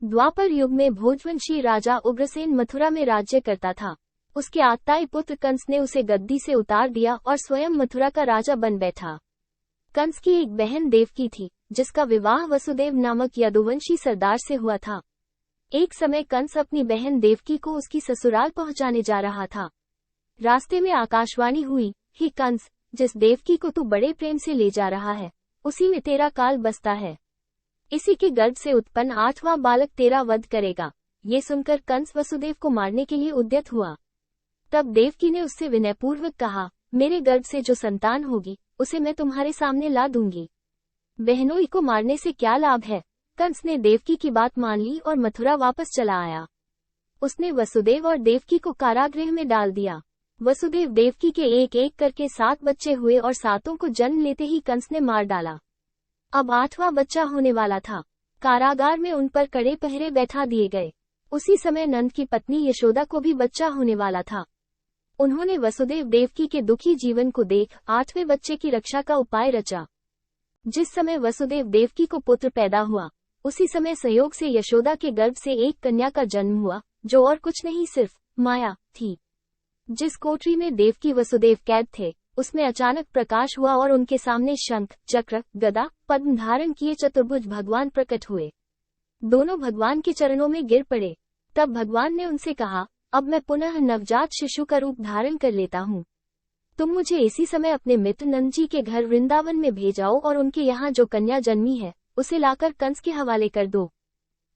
द्वापर युग में भोजवंशी राजा उग्रसेन मथुरा में राज्य करता था। उसके आत्ताई पुत्र कंस ने उसे गद्दी से उतार दिया और स्वयं मथुरा का राजा बन बैठा। कंस की एक बहन देवकी थी, जिसका विवाह वसुदेव नामक यदुवंशी सरदार से हुआ था। एक समय कंस अपनी बहन देवकी को उसकी ससुराल पहुंचाने जा रहा था। रास्ते में आकाशवाणी हुई, ही कंस, जिस देवकी को तू बड़े प्रेम से ले जा रहा है, उसी में तेरा काल बसता है। इसी के गर्भ से उत्पन्न 8वां बालक तेरा वध करेगा। ये सुनकर कंस वसुदेव को मारने के लिए उद्यत हुआ। तब देवकी ने उससे विनयपूर्वक कहा, मेरे गर्भ से जो संतान होगी, उसे मैं तुम्हारे सामने ला दूंगी। बहनोई को मारने से क्या लाभ है। कंस ने देवकी की बात मान ली और मथुरा वापस चला आया। उसने वसुदेव और देवकी को कारागृह में डाल दिया। वसुदेव देवकी के एक एक करके 7 बच्चे हुए और 7 को जन्म लेते ही कंस ने मार डाला। अब 8वां बच्चा होने वाला था। कारागार में उन पर कड़े पहरे बैठा दिए गए। उसी समय नंद की पत्नी यशोदा को भी बच्चा होने वाला था। उन्होंने वसुदेव देवकी के दुखी जीवन को देख 8वें बच्चे की रक्षा का उपाय रचा। जिस समय वसुदेव देवकी को पुत्र पैदा हुआ, उसी समय संयोग से यशोदा के गर्भ से एक कन्या का जन्म हुआ, जो और कुछ नहीं सिर्फ माया थी। जिस कोठरी में देवकी वसुदेव कैद थे, उसमें अचानक प्रकाश हुआ और उनके सामने शंख, चक्र, गदा, पद्म धारण किए चतुर्भुज भगवान प्रकट हुए। दोनों भगवान के चरणों में गिर पड़े। तब भगवान ने उनसे कहा, अब मैं पुनः नवजात शिशु का रूप धारण कर लेता हूँ। तुम मुझे इसी समय अपने मित्र नंद जी के घर वृंदावन में भेजाओ और उनके यहाँ जो कन्या जन्मी है, उसे लाकर कंस के हवाले कर दो।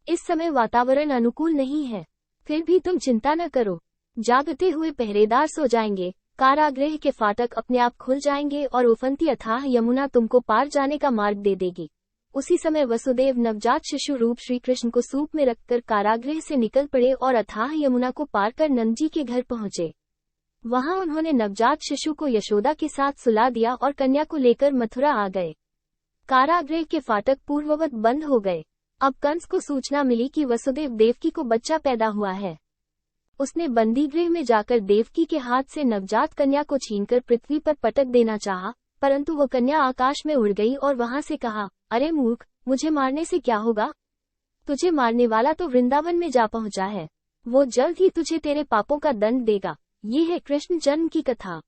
इस समय वातावरण अनुकूल नहीं है, फिर भी तुम चिंता न करो। जागते हुए पहरेदार सो जाएंगे, कारागृह के फाटक अपने आप खुल जाएंगे और उफनती अथाह यमुना तुमको पार जाने का मार्ग दे देगी। उसी समय वसुदेव नवजात शिशु रूप श्री कृष्ण को सूप में रखकर कारागृह से निकल पड़े और अथाह यमुना को पार कर नंद जी के घर पहुंचे। वहां उन्होंने नवजात शिशु को यशोदा के साथ सुला दिया और कन्या को लेकर मथुरा आ गए। कारागृह के फाटक पूर्ववत बंद हो गए। अब कंस को सूचना मिली कि वसुदेव देवकी को बच्चा पैदा हुआ है। उसने बंदीगृह में जाकर देवकी के हाथ से नवजात कन्या को छीनकर पृथ्वी पर पटक देना चाहा, परंतु वो कन्या आकाश में उड़ गई और वहां से कहा, अरे मूर्ख, मुझे मारने से क्या होगा? तुझे मारने वाला तो वृंदावन में जा पहुंचा है। वो जल्द ही तुझे तेरे पापों का दंड देगा। ये है कृष्ण जन्म की कथा।